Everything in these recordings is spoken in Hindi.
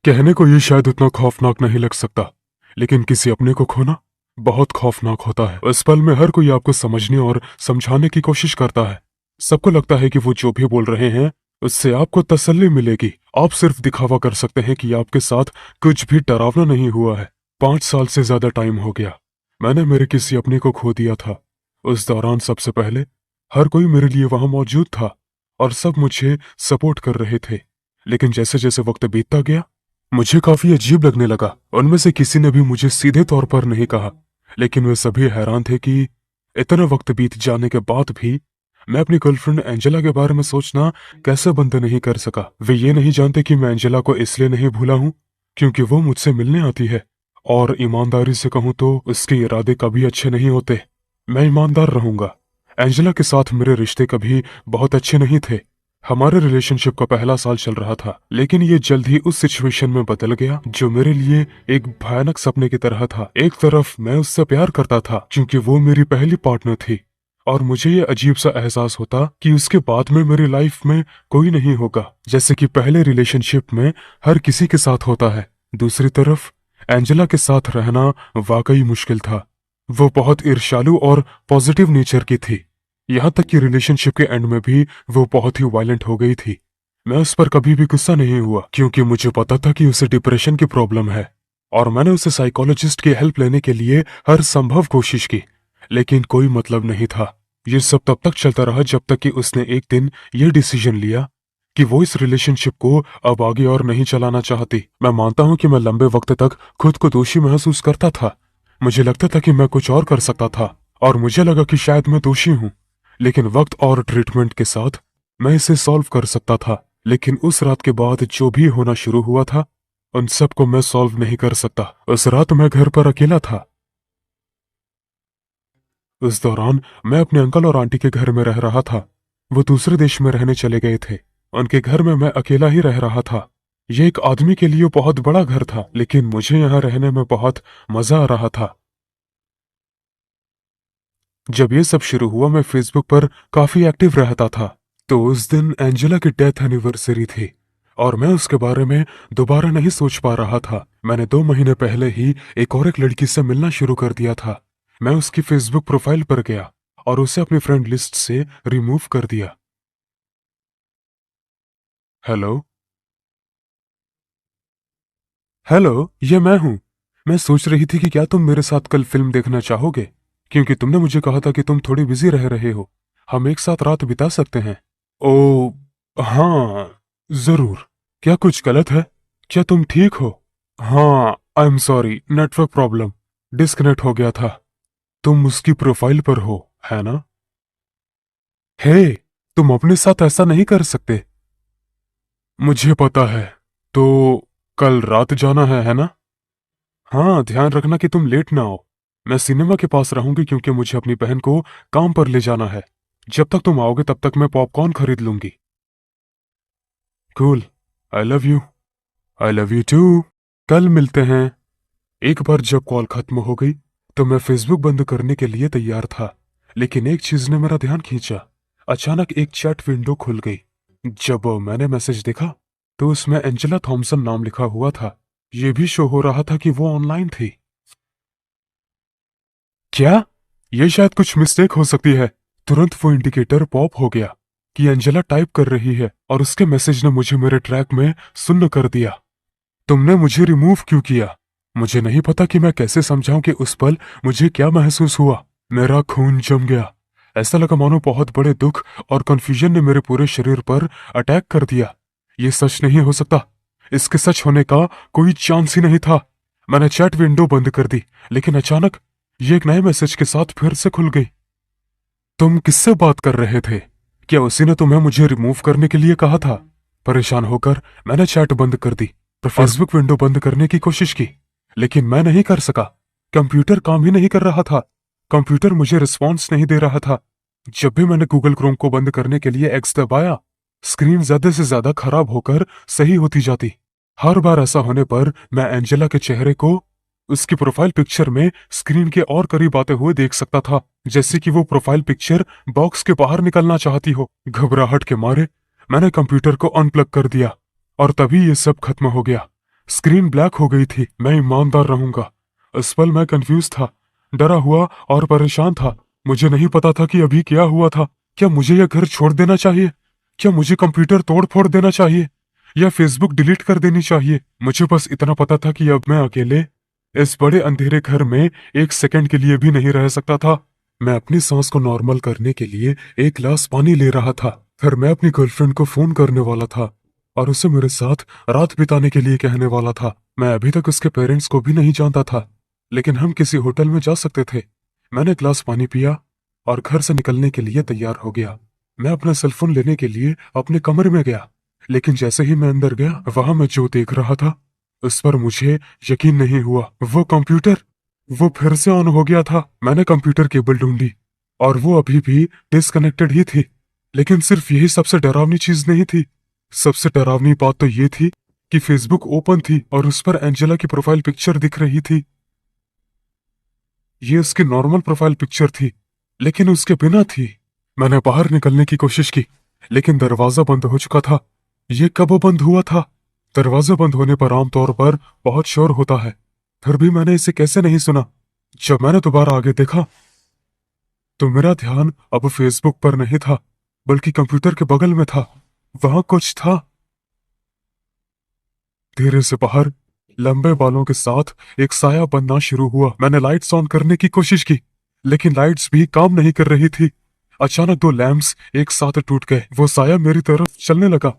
कहने को ये शायद उतना खौफनाक नहीं लग सकता, लेकिन किसी अपने को खोना बहुत खौफनाक होता है। उस पल में हर कोई आपको समझने और समझाने की कोशिश करता है। सबको लगता है कि वो जो भी बोल रहे हैं उससे आपको तसल्ली मिलेगी। आप सिर्फ दिखावा कर सकते हैं कि आपके साथ कुछ भी डरावना नहीं हुआ है। 5 साल से ज्यादा टाइम हो गया, मैंने मेरे किसी अपने को खो दिया था। उस दौरान सबसे पहले हर कोई मेरे लिए वहां मौजूद था और सब मुझे सपोर्ट कर रहे थे। लेकिन जैसे जैसे वक्त बीतता गया मुझे काफी अजीब लगने लगा। उनमें से किसी ने भी मुझे सीधे तौर पर नहीं कहा, लेकिन वे सभी हैरान थे कि इतना वक्त बीत जाने के बाद भी मैं अपनी गर्लफ्रेंड एंजेला के बारे में सोचना कैसे बंद नहीं कर सका। वे ये नहीं जानते कि मैं एंजेला को इसलिए नहीं भूला हूं क्योंकि वो मुझसे मिलने आती है, और ईमानदारी से कहूं तो उसके इरादे कभी अच्छे नहीं होते। मैं ईमानदार रहूंगा। एंजेला के साथ मेरे रिश्ते कभी बहुत अच्छे नहीं थे। हमारे रिलेशनशिप का पहला साल चल रहा था, लेकिन ये जल्द ही उस सिचुएशन में बदल गया जो मेरे लिए एक भयानक सपने की तरह था। एक तरफ मैं उससे प्यार करता था क्योंकि वो मेरी पहली पार्टनर थी, और मुझे ये अजीब सा एहसास होता कि उसके बाद में मेरी लाइफ में कोई नहीं होगा, जैसे कि पहले रिलेशनशिप में हर किसी के साथ होता है। दूसरी तरफ एंजेला के साथ रहना वाकई मुश्किल था। वो बहुत ईर्ष्यालु और पॉजिटिव नेचर की थी, यहाँ तक कि रिलेशनशिप के एंड में भी वो बहुत ही वायलेंट हो गई थी। मैं उस पर कभी भी गुस्सा नहीं हुआ क्योंकि मुझे पता था कि उसे डिप्रेशन की प्रॉब्लम है, और मैंने उसे साइकोलॉजिस्ट की हेल्प लेने के लिए हर संभव कोशिश की, लेकिन कोई मतलब नहीं था। ये सब तब तक चलता रहा जब तक कि उसने एक दिन ये डिसीजन लिया कि वो इस रिलेशनशिप को अब आगे और नहीं चलाना चाहती। मैं मानता हूँ कि मैं लंबे वक्त तक खुद को दोषी महसूस करता था। मुझे लगता था कि मैं कुछ और कर सकता था, और मुझे लगा कि शायद मैं दोषी हूँ, लेकिन वक्त और ट्रीटमेंट के साथ मैं इसे सॉल्व कर सकता था। लेकिन उस रात के बाद जो भी होना शुरू हुआ था उन सब को मैं सॉल्व नहीं कर सकता। उस रात मैं घर पर अकेला था। उस दौरान मैं अपने अंकल और आंटी के घर में रह रहा था। वो दूसरे देश में रहने चले गए थे। उनके घर में मैं अकेला ही रह रहा था। ये एक आदमी के लिए बहुत बड़ा घर था, लेकिन मुझे यहाँ रहने में बहुत मजा आ रहा था। जब ये सब शुरू हुआ मैं फेसबुक पर काफी एक्टिव रहता था। तो उस दिन एंजेला की डेथ एनिवर्सरी थी, और मैं उसके बारे में दोबारा नहीं सोच पा रहा था। मैंने 2 महीने पहले ही एक लड़की से मिलना शुरू कर दिया था। मैं उसकी फेसबुक प्रोफाइल पर गया और उसे अपनी फ्रेंड लिस्ट से रिमूव कर दिया। हेलो हेलो, ये मैं हूँ। मैं सोच रही थी कि क्या तुम मेरे साथ कल फिल्म देखना चाहोगे, क्योंकि तुमने मुझे कहा था कि तुम थोड़ी बिजी रह रहे हो। हम एक साथ रात बिता सकते हैं। ओ हाँ, जरूर। क्या कुछ गलत है? क्या तुम ठीक हो? हाँ, I am sorry, network problem, disconnect हो गया था। तुम उसकी प्रोफाइल पर हो, है ना? हे, तुम अपने साथ ऐसा नहीं कर सकते। मुझे पता है। तो कल रात जाना है ना? हाँ, ध्यान रखना कि तुम लेट ना आओ। मैं सिनेमा के पास रहूंगी क्योंकि मुझे अपनी बहन को काम पर ले जाना है। जब तक तुम आओगे तब तक मैं पॉपकॉर्न खरीद लूंगी। Cool. I love you. I love you too. कल मिलते हैं। एक बार जब कॉल खत्म हो गई तो मैं फेसबुक बंद करने के लिए तैयार था, लेकिन एक चीज ने मेरा ध्यान खींचा। अचानक एक चैट विंडो खुल गई। जब मैंने मैसेज देखा तो उसमें एंजेला थॉमसन नाम लिखा हुआ था। यह भी शो हो रहा था कि वो ऑनलाइन थी। क्या? ये शायद कुछ मिस्टेक हो सकती है। तुरंत वो इंडिकेटर पॉप हो गया कि एंजेला टाइप कर रही है, और उसके मैसेज ने मुझे मेरे ट्रैक में सुन्न कर दिया। तुमने मुझे रिमूव क्यों किया? मुझे नहीं पता कि मैं कैसे समझाऊं कि उस पल मुझे क्या महसूस हुआ। मेरा खून जम गया। ऐसा लगा मानो बहुत बड़े दुख और कंफ्यूजन ने मेरे पूरे शरीर पर अटैक कर दिया। ये सच नहीं हो सकता। इसके सच होने का कोई चांस ही नहीं था। मैंने चैट विंडो बंद कर दी, लेकिन अचानक ये एक नए मैसेज के साथ फिर से खुल गई। तुम किससे बात कर रहे थे? क्या उसी ने तुम्हें मुझे रिमूव करने के लिए कहा था? परेशान होकर मैंने चैट बंद कर दी और फेसबुक विंडो बंद करने की कोशिश की, लेकिन मैं नहीं कर सका। कंप्यूटर काम ही नहीं कर रहा था। कंप्यूटर मुझे रिस्पॉन्स नहीं दे रहा था। जब भी मैंने गूगल क्रोम को बंद करने के लिए एक्स दबाया, स्क्रीन ज्यादा से ज्यादा खराब होकर सही होती जाती। हर बार ऐसा होने पर मैं एंजेला के चेहरे को उसकी प्रोफाइल पिक्चर में स्क्रीन के और करीब आते हुए देख सकता था, जैसे कि वो प्रोफाइल पिक्चर बॉक्स के बाहर निकलना चाहती हो। घबराहट के मारे मैंने कंप्यूटर को अनप्लग कर दिया, और तभी ये सब खत्म हो गया। स्क्रीन ब्लैक हो गई थी। मैं ईमानदार रहूंगा, इस पल मैं कंफ्यूज था, डरा हुआ और परेशान था। मुझे नहीं पता था कि अभी क्या हुआ था। क्या मुझे यह घर छोड़ देना चाहिए? क्या मुझे कंप्यूटर तोड़ फोड़ देना चाहिए या फेसबुक डिलीट कर देनी चाहिए? मुझे बस इतना पता था कि अब मैं अकेले इस बड़े अंधेरे घर में एक सेकंड के लिए भी नहीं रह सकता था। मैं अपनी सांस को नॉर्मल करने के लिए एक गिलास पानी ले रहा था। फिर मैं अपनी गर्लफ्रेंड को फोन करने वाला था और उसे मेरे साथ रात बिताने के लिए कहने वाला था। मैं अभी तक उसके पेरेंट्स को भी नहीं जानता था, लेकिन हम किसी होटल में जा सकते थे। मैंने गिलास पानी पिया और घर से निकलने के लिए तैयार हो गया। मैं अपना सेलफोन लेने के लिए अपने कमरे में गया, लेकिन जैसे ही मैं अंदर गया, वहां मैं जो देख रहा था उस पर मुझे यकीन नहीं हुआ। वो कंप्यूटर, वो फिर से ऑन हो गया था। मैंने कंप्यूटर केबल ढूंढी और वो अभी भी डिसकनेक्टेड ही थी। लेकिन सिर्फ यही सबसे डरावनी चीज नहीं थी। सबसे डरावनी बात तो ये थी कि फेसबुक ओपन थी और उस पर एंजेला की प्रोफाइल पिक्चर दिख रही थी। ये उसकी नॉर्मल प्रोफाइल पिक्चर थी, लेकिन उसके बिना थी। मैंने बाहर निकलने की कोशिश की, लेकिन दरवाजा बंद हो चुका था। ये कब बंद हुआ था? दरवाजा बंद होने पर आमतौर पर बहुत शोर होता है, फिर भी मैंने इसे कैसे नहीं सुना? जब मैंने दोबारा आगे देखा तो मेरा ध्यान अब फेसबुक पर नहीं था, बल्कि कंप्यूटर के बगल में था। वहां कुछ था। धीरे से बाहर लंबे बालों के साथ एक साया बनना शुरू हुआ। मैंने लाइट्स ऑन करने की कोशिश की, लेकिन लाइट्स भी काम नहीं कर रही थी। अचानक दो लैंप्स एक साथ टूट गए। वो साया मेरी तरफ चलने लगा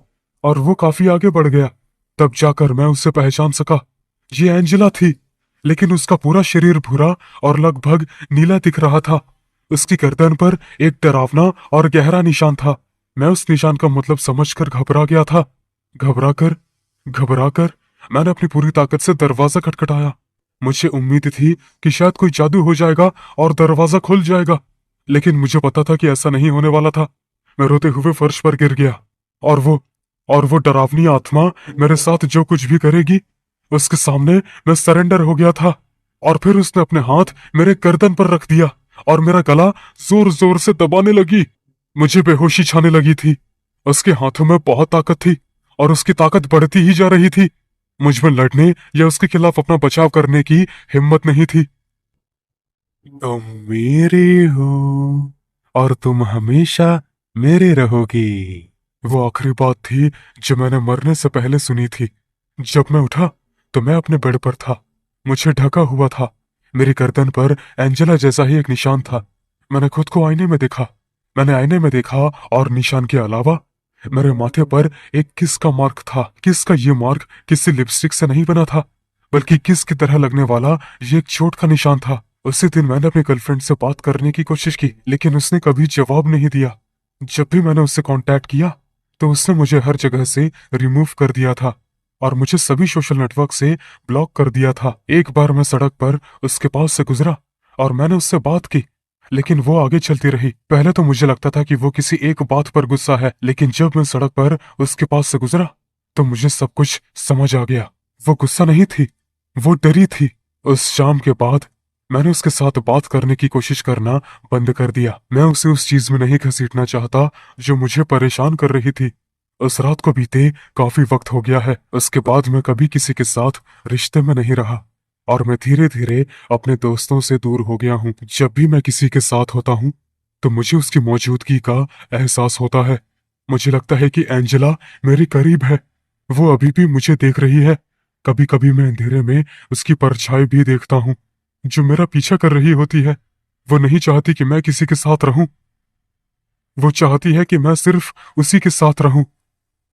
और वो काफी आगे बढ़ गया। तब जाकर मैं उसे पहचान सका। ये एंजेला थी, लेकिन उसका पूरा शरीर भूरा और लगभग नीला दिख रहा था। उसकी गर्दन पर एक डरावना और गहरा निशान था। मैं उस निशान का मतलब समझकर घबरा गया था। घबराकर घबराकर मैंने अपनी पूरी ताकत से दरवाजा खटखटाया। मुझे उम्मीद थी कि शायद कोई जादू हो जाएगा और दरवाजा खुल जाएगा, लेकिन मुझे पता था कि ऐसा नहीं होने वाला था। मैं रोते हुए फर्श पर गिर गया और वो डरावनी आत्मा मेरे साथ जो कुछ भी करेगी, उसके सामने मैं सरेंडर हो गया था। और फिर उसने अपने हाथ मेरे गर्दन पर रख दिया और मेरा गला जोर जोर से दबाने लगी। मुझे बेहोशी छाने लगी थी। उसके हाथों में बहुत ताकत थी और उसकी ताकत बढ़ती ही जा रही थी। मुझ में लड़ने या उसके खिलाफ अपना बचाव करने की हिम्मत नहीं थी। तुम मेरे हो और तुम हमेशा मेरे रहोगी। वो आखिरी बात थी जो मैंने मरने से पहले सुनी थी। जब मैं उठा तो मैं अपने बेड पर था। मुझे ढका हुआ था। मेरी गर्दन पर एंजेला जैसा ही एक निशान था। मैंने खुद को आईने में देखा। मैंने आईने में देखा और निशान के अलावा मेरे माथे पर एक किस का मार्क था। किस का ये मार्क किसी लिपस्टिक से नहीं बना था, बल्कि किस की तरह लगने वाला ये एक चोट का निशान था। उसी दिन मैंने अपनी गर्लफ्रेंड से बात करने की कोशिश की, लेकिन उसने कभी जवाब नहीं दिया। जब भी मैंने उससे कांटेक्ट किया तो उसने मुझे हर जगह से रिमूव कर दिया था और मुझे सभी सोशल नेटवर्क से ब्लॉक कर दिया था। एक बार मैं सड़क पर उसके पास से गुजरा और मैंने उससे बात की, लेकिन वो आगे चलती रही। पहले तो मुझे लगता था कि वो किसी एक बात पर गुस्सा है, लेकिन जब मैं सड़क पर उसके पास से गुजरा तो मुझे सब कुछ समझ आ गया। वो गुस्सा नहीं थी, वो डरी थी। उस शाम के बाद मैंने उसके साथ बात करने की कोशिश करना बंद कर दिया। मैं उसे उस चीज में नहीं घसीटना चाहता जो मुझे परेशान कर रही थी। उस रात को बीते काफी वक्त हो गया है। उसके बाद मैं कभी किसी के साथ रिश्ते में नहीं रहा और मैं धीरे धीरे अपने दोस्तों से दूर हो गया हूँ। जब भी मैं किसी के साथ होता हूँ तो मुझे उसकी मौजूदगी का एहसास होता है। मुझे लगता है कि एंजेला मेरे करीब है। वो अभी भी मुझे देख रही है। कभी कभी मैं अंधेरे में उसकी परछाई भी देखता हूँ, जो मेरा पीछा कर रही होती है। वो नहीं चाहती कि मैं किसी के साथ रहूं। वो चाहती है कि मैं सिर्फ उसी के साथ रहूं।